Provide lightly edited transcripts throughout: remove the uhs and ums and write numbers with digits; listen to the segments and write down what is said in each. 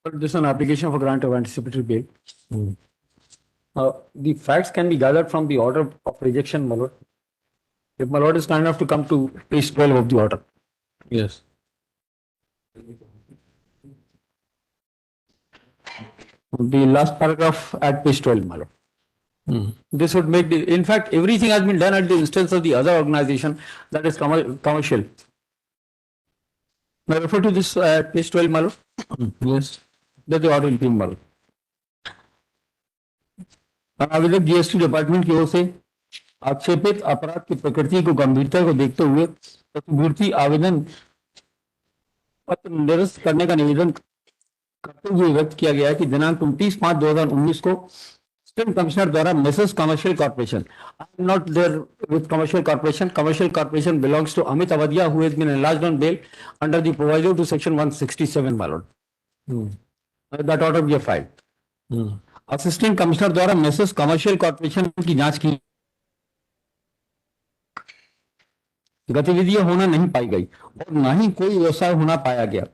This is an application for grant of anticipatory bail. The facts can be gathered from the order of rejection, my lord. If my lord is kind enough to come to page 12 of the order. Yes. The last paragraph at page 12, my lord. This would make the, in fact, everything has been done at the instance of the other organization that is commercial. May I refer to this at page 12, my lord? Yes. That the order in my lord. आवेदक GST department की ओर से आक्षेपित अपराध की प्रकृति को गंभीरता को देखते हुए प्रतिपूर्ति आवेदन पत्र निरस्त करने का निवेदन करते हुए व्यक्त किया गया है कि दिनांक 29/5/2019 को असिस्टेंट कमिश्नर द्वारा messrs commercial corporation, I am not there with commercial corporation belongs to Amit Awadhiya who has been enlarged on bail under the provision to section 167, my lord. That order be filed. Assistant commissioner द्वारा messrs commercial corporation की जांच की गतिविधियां होना नहीं पाई गई और ना ही कोई व्यवसाय होना पाया गया,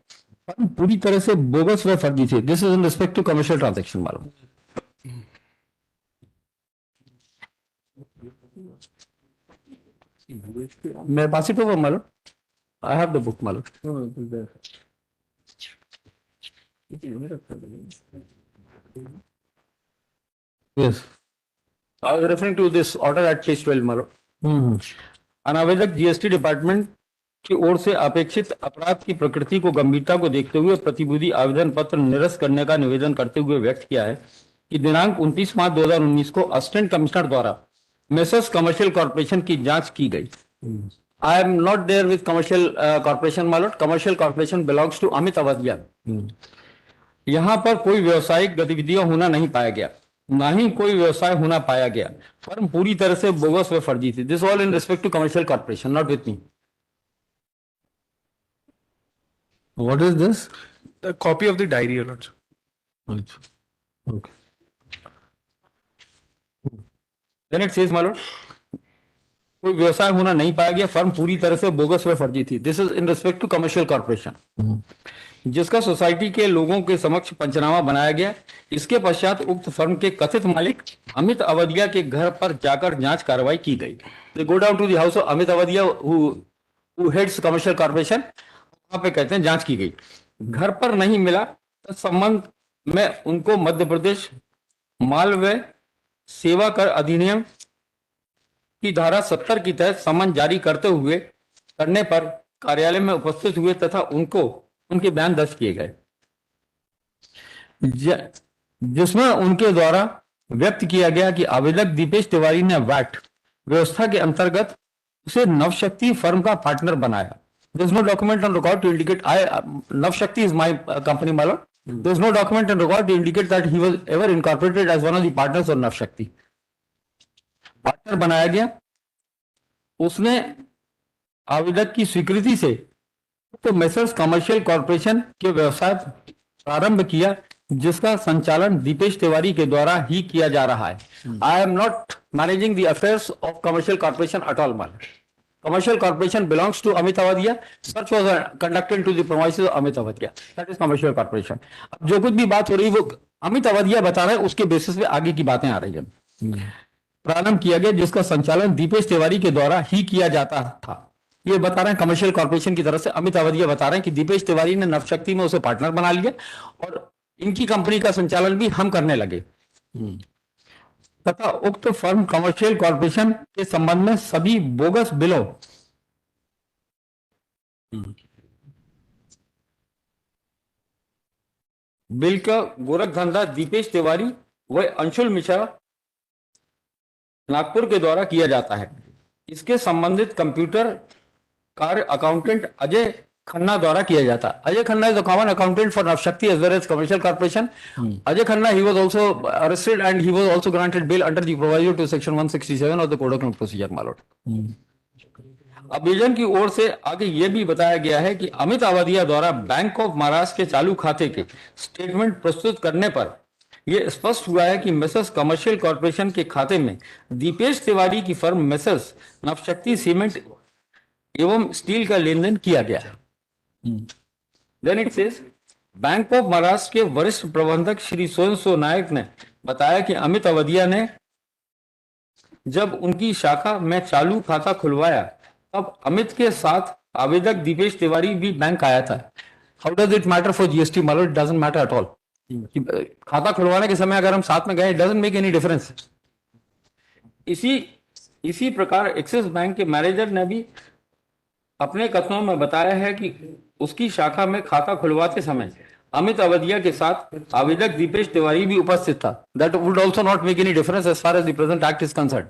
पर पूरी तरह से बोगस व फर्जी थे। This is in respect to commercial transaction, मालूम। मैं पास इट ओवर, मालूम। आई हैव द बुक, मालूम। Yes. I was referring to this order at page 12, मालूम। अनावेदक जीएसटी डिपार्टमेंट की ओर से अपेक्षित अपराध की प्रकृति को गंभीरता को देखते हुए प्रतिबूधी आवेदन पत्र निरस्त करने का निवेदन करते हुए व्यक्त किया है कि दिनांक 29/5/2019 को असिस्टेंट कमिश्नर द्वारा मेसर्स कमर्शियल कॉर्पोरेशन की जांच की गई। I am not there with commercial corporation, my lord. Commercial corporation belongs to Amit Awadhiya. यहाँ पर कोई व्यवसायिक गतिविधियां होना नहीं पाया गया, ना ही कोई व्यवसाय होना पाया गया, फर्म पूरी तरह से बोगस व फर्जी थी। This all in respect to commercial corporation, not with me. What is this? A copy of the diary, Your Lordship. Okay. Then it says, my lord, कोई व्यवसाय होना नहीं पाया गया, फर्म पूरी तरह से बोगस व फर्जी थी। This is in respect to commercial corporation, जिसका सोसाइटी के लोगों के समक्ष पंचनामा बनाया गया। इसके पश्चात उक्त फर्म के कथित मालिक अमित अवधिया के घर पर जाकर जांच कार्रवाई की गई। They go down to the house of Amit Awadhiya who heads commercial corporation. वहां पे कहते हैं जांच की गई, घर पर नहीं मिला। तो संबंध में उनको मध्य प्रदेश माल व सेवा कर अधिनियम की धारा 70 की तहत समन जारी करने पर कार्यालय में उपस्थित हुए तथा उनके बयान दर्ज किए गए, जिसमें उनके द्वारा व्यक्त किया गया कि आवेदक दीपेश तिवारी ने वैट व्यवस्था के अंतर्गत उसे नवशक्ति फर्म का पार्टनर बनाया। There is no document on record to indicate Navshakti is my company, my lord. There is no document on record to indicate that he was ever incorporated as one of the partners of Navshakti. Partner बनाया गया। उसने आवेदक की स्वीकृति से तो messrs commercial corporation के व्यवसाय प्रारंभ किया, जिसका संचालन दीपेश तिवारी के द्वारा ही किया जा रहा है। I am not managing the affairs of commercial corporation at all, my commercial corporation belongs to Amit Awadhiya. Search was conducted to the premises of Amit Awadhiya, that is commercial corporation. अब जो कुछ भी बात हो रही है वो अमित अवधिया बता रहे हैं, उसके बेसिस पे आगे की बातें आ रही है। प्रारंभ किया गया जिसका संचालन दीपेश तिवारी के द्वारा ही किया जाता था, ये बता रहे हैं कमर्शियल कॉर्पोरेशन की तरफ से। अमित अवधिया बता रहे हैं कि दीपेश तिवारी ने नवशक्ति में उसे पार्टनर बना लिया और इनकी कंपनी का संचालन भी हम करने लगे, तथा उक्त फर्म कमर्शियल कॉर्पोरेशन के संबंध में सभी बोगस बिलों बिल का गोरख धंधा दीपेश तिवारी व अंशुल मिश्रा नागपुर के द्वारा किया जाता है। इसके संबंधित कंप्यूटर कार्य अकाउंटेंट अजय खन्ना द्वारा किया जाता है। Ajay Khanna is the common accountant for Navshakti as well as commercial corporation. Ajay Khanna, he was also arrested and he was also granted bail under the proviso to section 167 of the code of criminal procedure, my lord। अभियोजन की ओर से आगे यह भी बताया गया है कि अमित अवधिया द्वारा बैंक ऑफ महाराष्ट्र के चालू खाते के स्टेटमेंट प्रस्तुत करने पर यह स्पष्ट हुआ है कि मेसर्स कमर्शियल कॉर्पोरेशन के खाते में दीपेश तिवारी की फर्म मेसर्स नवशक्ति सीमेंट एवं स्टील का लेन देन किया गया है। Then it says bank of Maharashtra के वरिष्ठ प्रबंधक श्री सोयनसो नायक ने बताया कि अमित अवधिया ने जब उनकी शाखा में चालू खाता खुलवाया तब अमित के साथ आवेदक दीपेश तिवारी भी बैंक आया था। How does it matter for GST मालो? It doesn't matter at all. खाता खुलवाने के समय अगर हम साथ में गए, it doesn't make any difference. इसी प्रकार एक्सिस बैंक के मैनेजर ने भी अपने कथनों में बताया है कि उसकी शाखा में खाता खुलवाते समय अमित अवधिया के साथ आवेदक दीपेश तिवारी भी उपस्थित था। That would also not make any difference as far as the present act is concerned.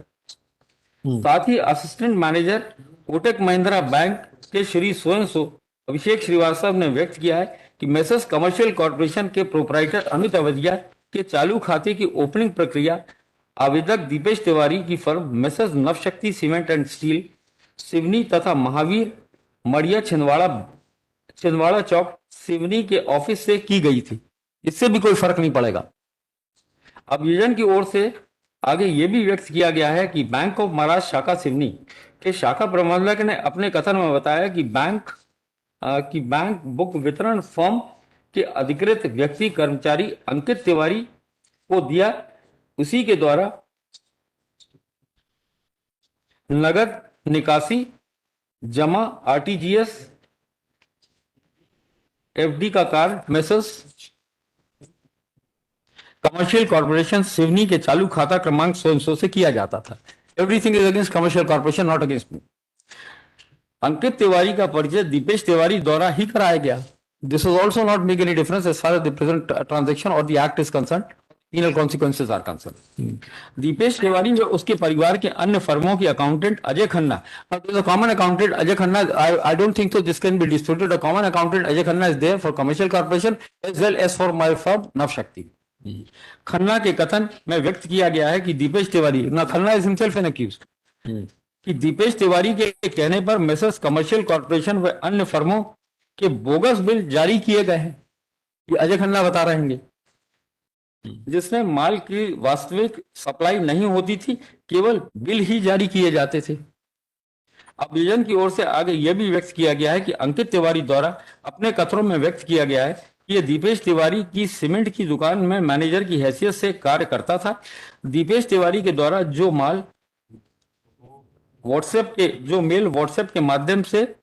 साथ ही assistant manager Kotak Mahindra bank के श्री सोयनसो अभिषेक श्रीवास्तव ने व्यक्त किया है कि मेसर्स कमर्शियल कॉर्पोरेशन के प्रोपराइटर अमित अवधिया के चालू खाते की ओपनिंग प्रक्रिया आवेदक दीपेश तिवारी की firm messrs Navshakti cement and steel Seoni तथा महावीर मड़िया छिंदवाड़ा चौक सिवनी के ऑफिस से की गई थी। इससे भी कोई फर्क नहीं पड़ेगा। अभियोजन की ओर से आगे यह भी व्यक्त किया गया है कि बैंक ऑफ महाराष्ट्र शाखा सिवनी के शाखा प्रबंधक ने अपने कथन में बताया कि बैंक बुक वितरण फर्म के अधिकृत व्यक्ति कर्मचारी अंकित तिवारी को दिया, उसी के द्वारा नगद निकासी जमा आरटीजीएस एफडी का कार्य मेसर्स कमर्शियल कॉर्पोरेशन सिवनी के चालू खाता क्रमांक 100 से किया जाता था। Everything is against commercial corporation, not against me. Ankit Tiwari का परिचय दीपेश तिवारी द्वारा ही कराया गया। This is also not make any difference as far as the present transaction और the act is concerned, penal consequences are concerned. Deepesh Tiwari व उसके परिवार के अन्य फर्मों की accountant Ajay Khanna, common accountant Ajay Khanna, I don't think so this can be disputed. Common accountant Ajay Khanna is there for commercial corporation as well as for my firm Navshakti. Khanna के कथन में व्यक्त किया गया है कि दीपेश तिवारी, ना Khanna is himself an accused, कि दीपेश तिवारी के कहने पर मेसर्स कमर्शियल कॉर्पोरेशन व अन्य फर्मों के बोगस बिल जारी किए गए हैं. ये अजय खन्ना बता रहे हैं, जिसमें माल की वास्तविक सप्लाई नहीं होती थी, केवल बिल ही जारी किए जाते थे. अभियोजन की ओर से आगे यह भी व्यक्त किया गया है कि अंकित तिवारी द्वारा अपने कथनों में व्यक्त किया गया है कि यह दीपेश तिवारी की सीमेंट की दुकान में मैनेजर की हैसियत से कार्य करता था. दीपेश तिवारी के द्वारा जो मेल व्हाट्सएप के माध्यम से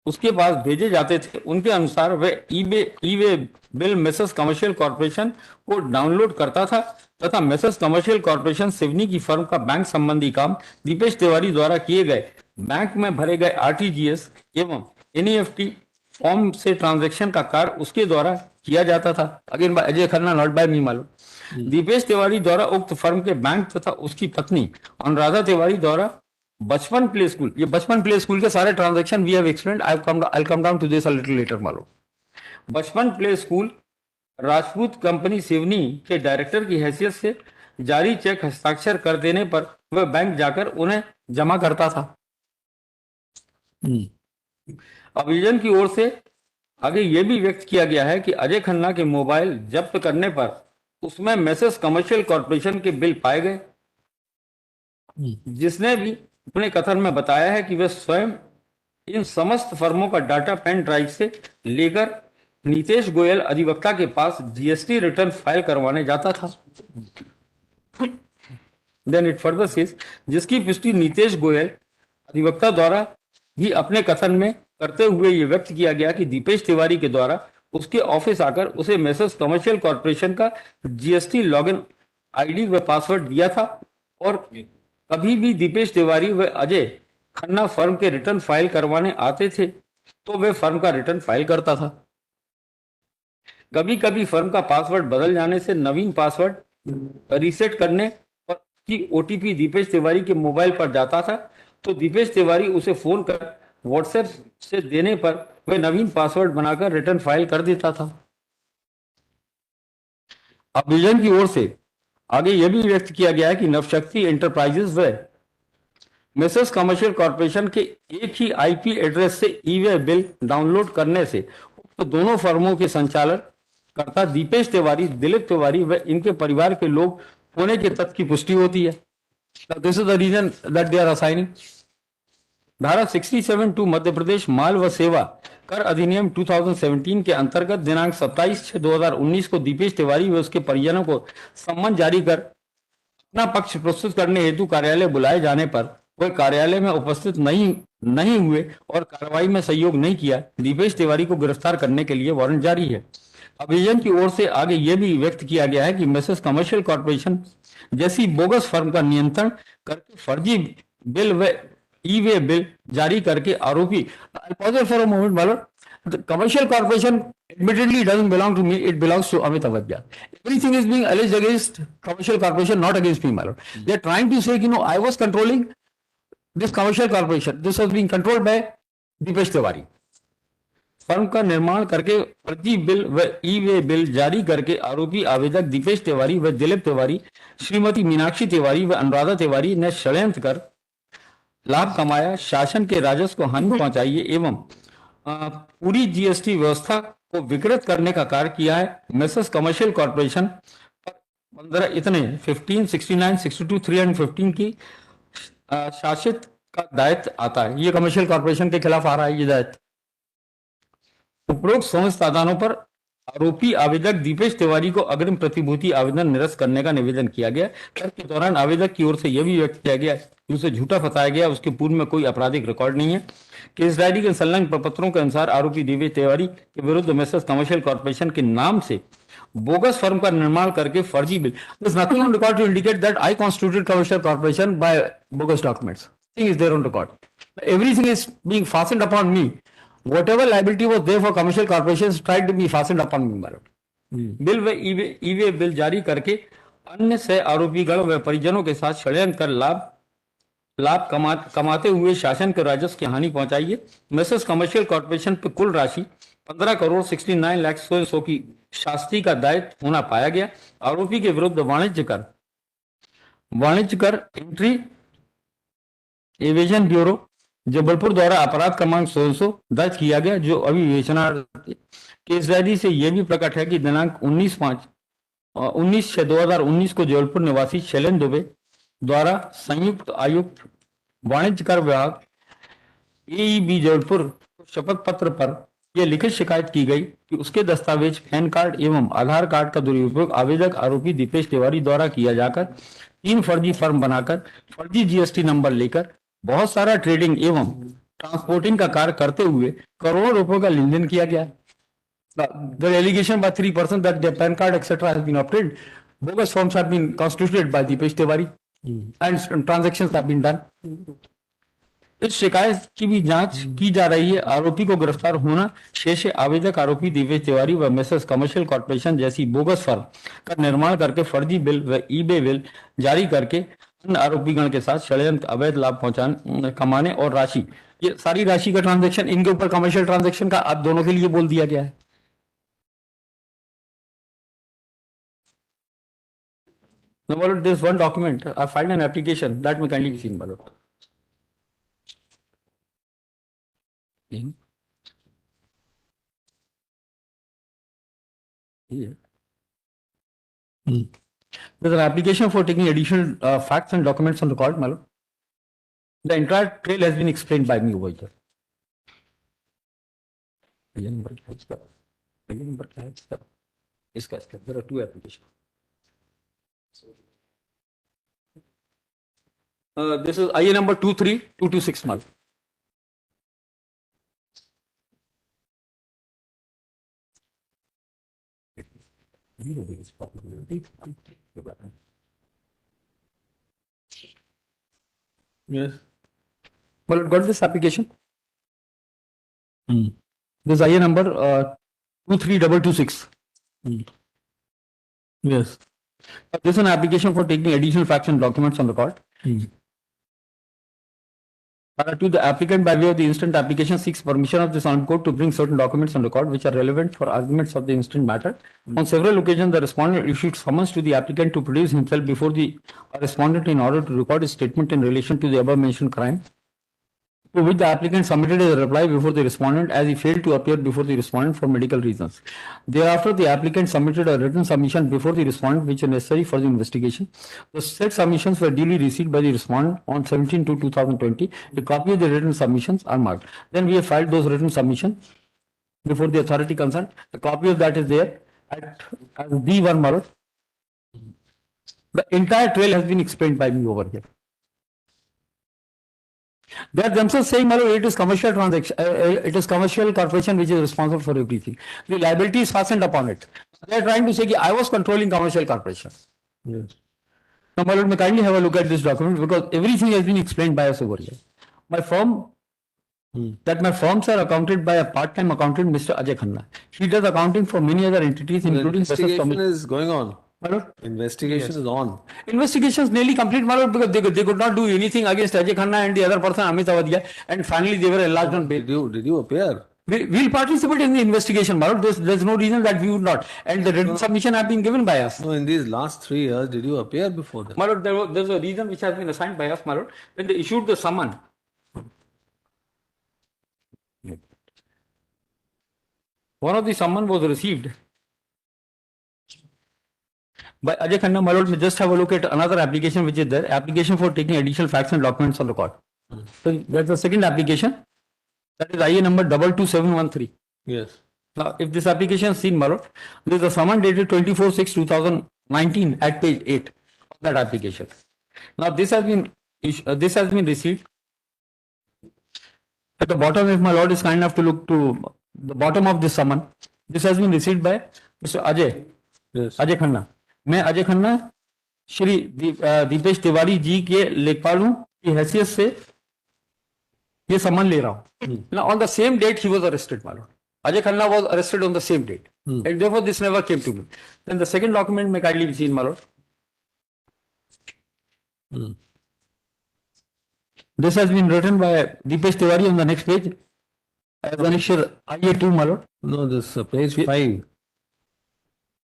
उसके पास भेजे जाते थे, उनके अनुसार वह e-way bill messrs commercial corporation को डाउनलोड करता था तथा मेसर्स कमर्शियल कॉर्पोरेशन सिवनी की फर्म का बैंक संबंधी काम दीपेश तिवारी द्वारा किए गए बैंक में भरे गए आरटीजीएस एवं एनईएफटी फॉर्म से ट्रांजैक्शन का कार्य उसके द्वारा किया जाता था. Again by Ajay Khanna, not by me मालूम. दीपेश तिवारी द्वारा उक्त फर्म के बैंक तथा उसकी पत्नी अनुराधा तिवारी द्वारा बचपन प्ले स्कूल, ये बचपन प्ले स्कूल के सारे transaction we have explained, I'll come down to this a little later मालूम. बचपन play school Rajput company Seoni के डायरेक्टर की हैसियत से जारी चेक हस्ताक्षर कर देने पर वह बैंक जाकर उन्हें जमा करता था. अभियोजन की ओर से आगे यह भी व्यक्त किया गया है कि अजय खन्ना के मोबाइल जब्त करने पर उसमें मेसर्स कमर्शियल कॉर्पोरेशन के बिल पाए गए, जिसने भी अपने कथन में बताया है कि वह स्वयं इन समस्त फर्मों का डाटा पेन ड्राइव से लेकर नीतेश गोयल अधिवक्ता के पास जीएसटी रिटर्न फाइल करवाने जाता था. देन इट फर्दर सेज, जिसकी पुष्टि नीतेश गोयल अधिवक्ता द्वारा भी अपने कथन में करते हुए यह व्यक्त किया गया कि दीपेश तिवारी के द्वारा उसके ऑफिस आकर उसे मेसर्स कमर्शियल कॉर्पोरेशन का जीएसटी लॉगिन आईडी व पासवर्ड दिया था और कभी भी दीपेश तिवारी व अजय खन्ना फर्म के रिटर्न फाइल करवाने आते थे तो वे फर्म का रिटर्न फाइल करता था. कभी कभी फर्म का पासवर्ड बदल जाने से नवीन पासवर्ड रीसेट करने पर की ओटीपी दीपेश तिवारी के मोबाइल पर जाता था, तो दीपेश तिवारी उसे फोन कर व्हाट्सएप से देने पर वह नवीन पासवर्ड बनाकर रिटर्न फाइल कर देता था. अभियोजन की ओर से आगे यह भी व्यक्त किया गया है कि नवशक्ति एंटरप्राइजेस व मेसर्स कमर्शियल कॉर्पोरेशन के एक ही आईपी एड्रेस से ई-वे बिल डाउनलोड करने से तो दोनों फर्मों के संचालन करता दीपेश तिवारी, दिलीप तिवारी व इनके परिवार के लोग होने के तथ्य की पुष्टि होती है. This is the reason that they are assigning. धारा 67 टू मध्य प्रदेश माल व सेवा कर अधिनियम 2017 के अंतर्गत दिनांक 27/6/2019 को दीपेश तिवारी व उसके परिजनों को सम्मन जारी कर अपना पक्ष प्रस्तुत करने हेतु कार्यालय बुलाए जाने पर वे कार्यालय में उपस्थित नहीं हुए और कार्रवाई में सहयोग नहीं किया। दीपेश तिवारी को गिरफ्तार करने के लिए वारंट जारी है। अभियोजन की ओर से आगे यह भी व्यक्त किया गया है कि मैसेज कमर्शियल कॉर्पोरेशन जैसी बोगस फर्म का नियंत्रण करके फर्जी बिल व ई वे बिल जारी करके आरोपी फॉर अ मोमेंट मतलब commercial corporation admittedly doesn't belong to me, it belongs to Amit Awadya. Everything is being alleged against commercial corporation, not against me, my lord. They're trying to say, I was controlling this commercial corporation. This was being controlled by Dipesh Tiwari. Firm का निर्माण करके फर्जी bill व ई way bill जारी करके आरोपी आवेदक दीपेश तिवारी व दिलीप तिवारी, श्रीमती मीनाक्षी तिवारी व अनुराधा तिवारी ने षड्यंत्र कर लाभ कमाया, शासन के राजस्व को हानि पहुंचाई है एवं पूरी जीएसटी व्यवस्था को विकृत करने का कार्य किया है। मैसेज कमर्शियल कॉर्पोरेशन पर 15, 69, 62, 315 की शासित का दायित्व आता है। ये कमर्शियल कॉर्पोरेशन के खिलाफ आ रहा है ये दायित्व। उपरोक्त समस्त आदानों पर आरोपी आवेदक दीपेश तिवारी को अग्रिम प्रतिभूति आवेदन निरस्त करने का निवेदन किया गया। कार्य के दौरान आवेदक की ओर से यह भी व्यक्त किया गया कि उसे झूठा फंसाया गया, उसके पूर्व में कोई आपराधिक रिकॉर्ड नहीं है। केस डायरी के संलग्न प्रपत्रों के अनुसार आरोपी दीपेश तिवारी के विरुद्ध मैसेज कमर्शियल कॉर्पोरेशन के नाम से बोगस फर्म का निर्माण करके फर्जी bill nothing on record to indicate that I constituted commercial corporation by bogus documents. Thing is there on record, everything is being fastened upon me. Whatever liability was there for commercial corporations tried to be fastened upon me. Bill व ई way bill जारी करके अन्य से आरोपीगण व परिजनों के साथ षड्यंत्र कर लाभ कमाते हुए शासन के राजस्व की हानि पहुंचाई है। मैसेज कमर्शियल कॉर्पोरेशन पर कुल राशि 15,69,00,000 की शास्ति का दायित्व होना पाया गया। आरोपी के विरुद्ध वाणिज्य कर एंट्री एविजन ब्यूरो जबलपुर द्वारा अपराध क्रमांक 1600 दर्ज किया गया, जो अभी विवेचनाधीन है। केस डायरी से यह भी प्रकट है कि दिनांक 19/6/2019 को जबलपुर निवासी शैलेंद्र दुबे द्वारा संयुक्त आयुक्त वाणिज्य कर विभाग AEB जबलपुर शपथ पत्र पर यह लिखित शिकायत की गई कि उसके दस्तावेज, पैन कार्ड एवं आधार कार्ड का दुरुपयोग आवेदक आरोपी दीपेश तिवारी द्वारा किया जाकर 3 फर्जी फर्म बनाकर फर्जी GST नंबर लेकर बहुत सारा ट्रेडिंग एवं ट्रांसपोर्टिंग का कार्य करते हुए करोड़ों रुपयों का लेन देन किया गया। The allegation by 3 persons that their PAN card etc. has been obtained, bogus forms have been constituted by Dipesh Tiwari and transactions have been done. इस शिकायत की भी जांच की जा रही है। आरोपी को गिरफ्तार होना शेष आवेदक आरोपी दीपेश तिवारी व मैसेज कमर्शियल कॉर्पोरेशन जैसी बोगस फर्म का निर्माण करके फर्जी बिल व ई-वे बिल जारी करके अन्य आरोपीगण के साथ षड्यंत्र अवैध लाभ कमाने और राशि, ये सारी राशि का ट्रांजैक्शन इनके ऊपर कमर्शियल ट्रांजैक्शन का आप दोनों के लिए बोल दिया गया है। Now, my lord, there is one document. I filed an application that may kindly be seen, my lord. Here. There's an application for taking additional facts and documents on record, my lord. The entire trail has been explained by me over here. There are 2 applications. This is IA number 23226, mal. Yes. Well, got this application. Hmm. This IA number 23226. Yes. This is an application for taking additional facts and documents on record. To the applicant, by way of the instant application, seeks permission of this honorable court to bring certain documents on record which are relevant for arguments of the instant matter. On several occasions, the respondent issued summons to the applicant to produce himself before the respondent in order to record his statement in relation to the above mentioned crime, to which the applicant submitted a reply before the respondent, as he failed to appear before the respondent for medical reasons. Thereafter, the applicant submitted a written submission before the respondent which is necessary for the investigation. The said submissions were duly received by the respondent on 17/2/2020. A copy of the written submissions are marked. Then we have filed those written submissions before the authority concerned. A copy of that is there at D1, my lord. The entire trail has been explained by me over here. They are themselves saying, my lord, it is commercial transaction, it is commercial corporation which is responsible for everything. The liability is fastened upon it. They are trying to say that I was controlling commercial corporation. Yes. Now, my lord, may kindly have a look at this document because everything has been explained by us over here. My firm, that my firms are accounted by a part-time accountant, Mr. Ajay Khanna. He does accounting for many other entities, including Investigation is going on. My lord, Investigation is on. investigations nearly complete, my lord, because they could not do anything against Ajay Khanna and the other person, Amit Avadia, and finally they were enlarged on bail. Did you appear? We will participate in the investigation, my lord. There's no reason that we would not. And the written submission have been given by us. No, in these last 3 years, did you appear before them? My lord, there's a reason which has been assigned by us, my lord, when they issued the summon. One of the summon was received by Ajay Khanna, my lord. We just have a look at another application which is there, application for taking additional facts and documents on record. So that's the second application. That is IA number 22713. Yes. Now, if this application is seen, my lord, there is a summon dated 24/6/2019 at page 8 of that application. Now, this has been received. At the bottom, if my lord is kind enough to look to the bottom of this summon, this has been received by Mr. Ajay. Yes. Ajay Khanna, मैं अजय खन्ना श्री दीपेश तिवारी जी के लेखपालों की हैसियत से ये सम्मान ले रहा हूँ. Now on the same date he was arrested, my lord. Ajay Khanna was arrested on the same date, and therefore this never came to me. Then the second document may kindly be seen, my lord. This has been written by Deepesh Tiwari on the next page as Anishir IA2, my lord. No, this page 5.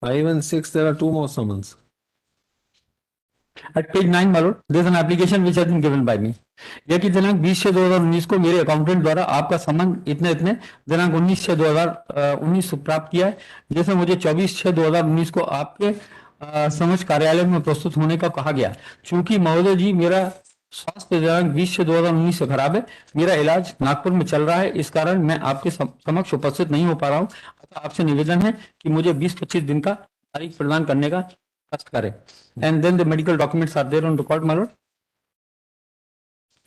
5 and 6, there are 2 more summons. At page 9, my lord, there is an application which has been given by me. यह कि दिनांक 20/6/2019 को मेरे accountant द्वारा आपका सम्मान इतने दिनांक 19/6/2019 को प्राप्त किया है, जैसे मुझे 24/6/2019 को आपके समक्ष कार्यालय में प्रस्तुत होने का कहा गया. चूंकि महोदय जी मेरा स्वास्थ्य दिनांक 20/6/2019 से खराब है, मेरा इलाज नागपुर में चल रहा है, इस कारण मैं आपके समक्ष उपस्थित नहीं हो पा रहा हूँ. अतः आपसे निवेदन है कि मुझे 20-25 दिन का तारीख प्रदान करने का कष्ट करें. And then the medical documents are there on record, my lord.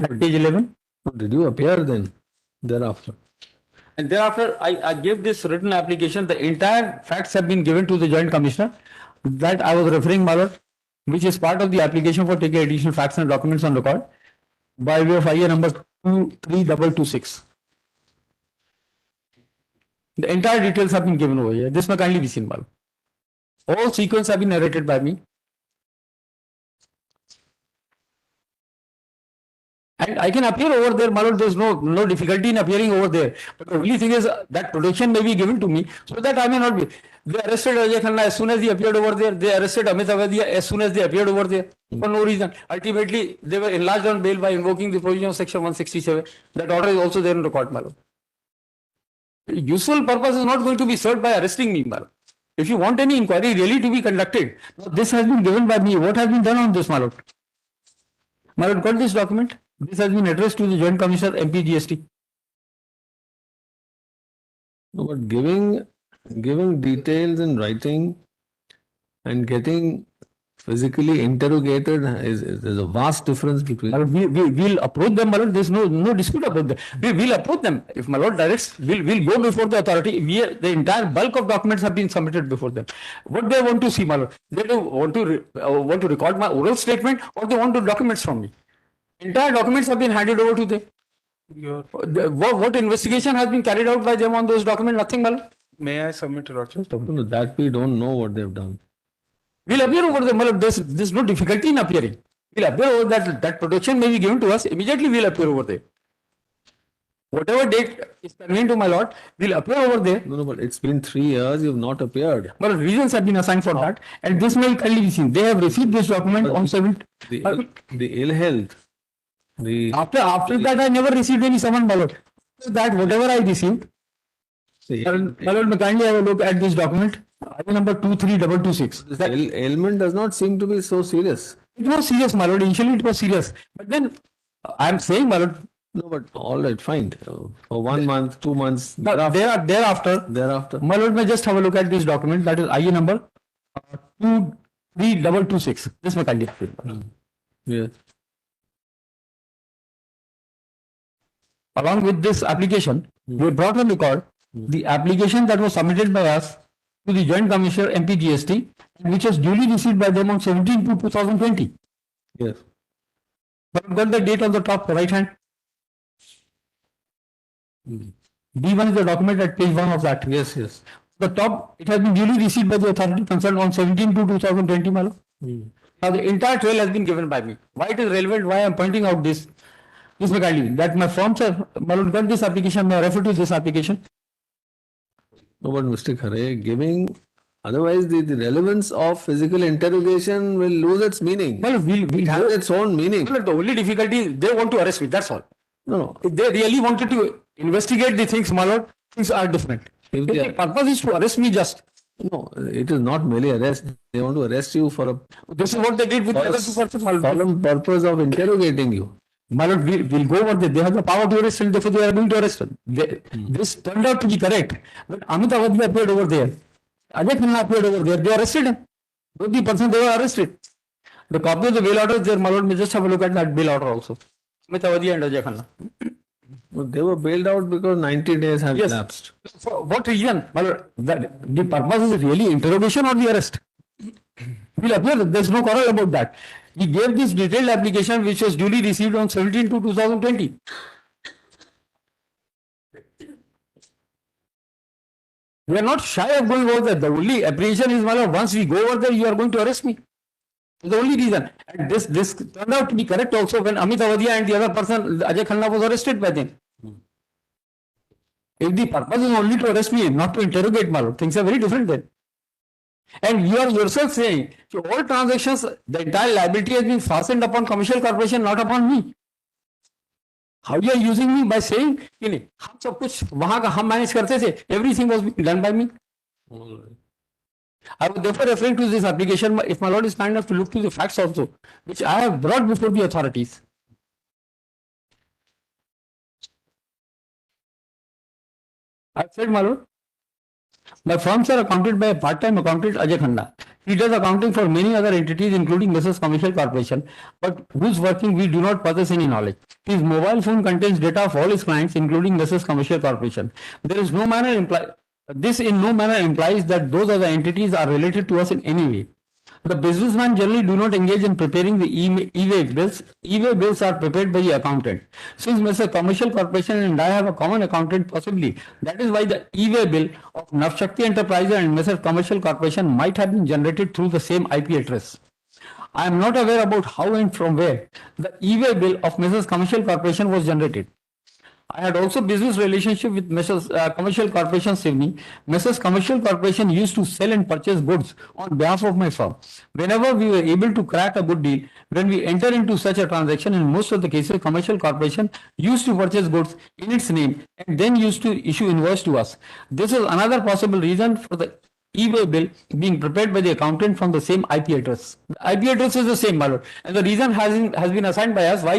At page 11. Did you appear then? Thereafter? And thereafter, I gave this written application. The entire facts have been given to the Joint Commissioner that I was referring, my lord, which is part of the application for taking additional facts and documents on record by way of IA number 23226. The entire details have been given over here. This may kindly be seen, my lord. All sequence have been narrated by me. And I can appear over there, my lord. There's no difficulty in appearing over there. But the only thing is that protection may be given to me so that I may not be. They arrested Ajay Khanna as soon as he appeared over there. They arrested Amit Avadia as soon as they appeared over there for no reason. Ultimately, they were enlarged on bail by invoking the provision of section 167. That order is also there in record, my lord. Useful purpose is not going to be served by arresting me, my lord. If you want any inquiry really to be conducted, this has been given by me. What has been done on this, my lord? My lord, got this document? This has been addressed to the Joint Commissioner MPGST. No, but giving details in writing and getting physically interrogated there's a vast difference between. My lord, we'll approach them, my lord. There's no dispute about that. We'll approach them. If my lord directs, we'll go before the authority. The entire bulk of documents have been submitted before them. What they want to see, my lord? They do want to record my oral statement, or they want to documents from me. Entire documents have been handed over to them. What investigation has been carried out by them on those documents? Nothing, my lord. May I submit, Roger? No, that we don't know what they've done. We'll appear over them, my lord. There's no difficulty in appearing. We'll appear over that protection may be given to us. Immediately we'll appear over there. Whatever date is convenient to my lord, we'll appear over there. No, but it's been 3 years, you've not appeared. But reasons have been assigned for that, and this may kindly be seen. They have received this document on 7th. The ill health. After that, I never received any summon, my lord. After that, whatever I received, my lord, may kindly have a look at this document. Item number 23226. This ailment does not seem to be so serious. It was serious, my lord. Initially, it was serious. But then, I am saying, my lord, No, but all right, fine. For 1 month, 2 months, Now, thereafter, thereafter. my lord, may just have a look at this document. That is IE number 23226. This may kindly. Yes. Along with this application, we brought on record the application that was submitted by us to the Joint Commissioner MPGST, which was duly received by them on 17 to 2020. Yes. But got the date on the top right hand. B1 is the document at page 1 of that. Yes, yes. The top, it has been duly received by the authority concerned on 17 to 2020, my lord. Now the entire trail has been given by me. Why it is relevant, why I am pointing out this may kindly, that my firms have, my lord, got this application, may I refer to this application? No, but Mr. Khare, giving, otherwise the relevance of physical interrogation will lose its meaning. Well, we'll It has its own meaning. Well, the only difficulty is they want to arrest me, that's all. No, If they really wanted to investigate the things, my lord, things are different. If If they the are- purpose is to arrest me just, no, it is not merely arrest. They want to arrest you for a this is what they did with the other two persons, my lord. solemn purpose of interrogating you. My lord, we'll go over there. They have the power to arrest and therefore they are going to arrest them. This turned out to be correct. But Amitabh Bachchan appeared over there. Ajay Khanna appeared over there. They arrested him. Both the persons they were arrested. The copy of the bail order is there. My lord, may just have a look at that bail order also. Amitabh Bachchan and Ajay Khanna. But they were bailed out because 90 days have Yes. elapsed. For what reason? My lord, the purpose is really interrogation or the arrest? Will appear. There's no quarrel about that. He gave this detailed application which was duly received on 17 to 2020. We are not shy of going over there. The only apprehension is, my lord, once we go over there, you are going to arrest me. That's the only reason. And this turned out to be correct also when Amit Avadia and the other person, Ajay Khanna, was arrested by them. If the purpose is only to arrest me, not to interrogate, my lord, things are very different then. And you are yourself saying, so all transactions, the entire liability has been fastened upon commercial corporation, not upon me. How you are using me by saying, कि नहीं, हम सब कुछ वहाँ का हम manage करते थे, everything was done by me. I was therefore referring to this application, if my lord is kind enough to look to the facts also, which I have brought before the authorities. I said, my lord, my firms are accounted by a part-time accountant, Ajay Khanna. He does accounting for many other entities, including Mrs. Commercial Corporation, but whose working we do not possess any knowledge. His mobile phone contains data of all his clients, including Mrs. Commercial Corporation. This in no manner implies that those other entities are related to us in any way. The businessman generally do not engage in preparing the e-way bills. E-way bills are prepared by the accountant. Since Mr. Commercial Corporation and I have a common accountant possibly, that is why the e-way bill of Navshakti Enterprises and Mr. Commercial Corporation might have been generated through the same IP address. I am not aware about how and from where the e-way bill of Mrs. Commercial Corporation was generated. I had also business relationship with Mrs. Commercial Corporation Sydney. Mrs. Commercial Corporation used to sell and purchase goods on behalf of my firm. Whenever we were able to crack a good deal, when we enter into such a transaction, in most of the cases, Commercial Corporation used to purchase goods in its name and then used to issue invoice to us. This is another possible reason for the e-way bill being prepared by the accountant from the same IP address. The IP address is the same, my lord, and the reason has been assigned by us why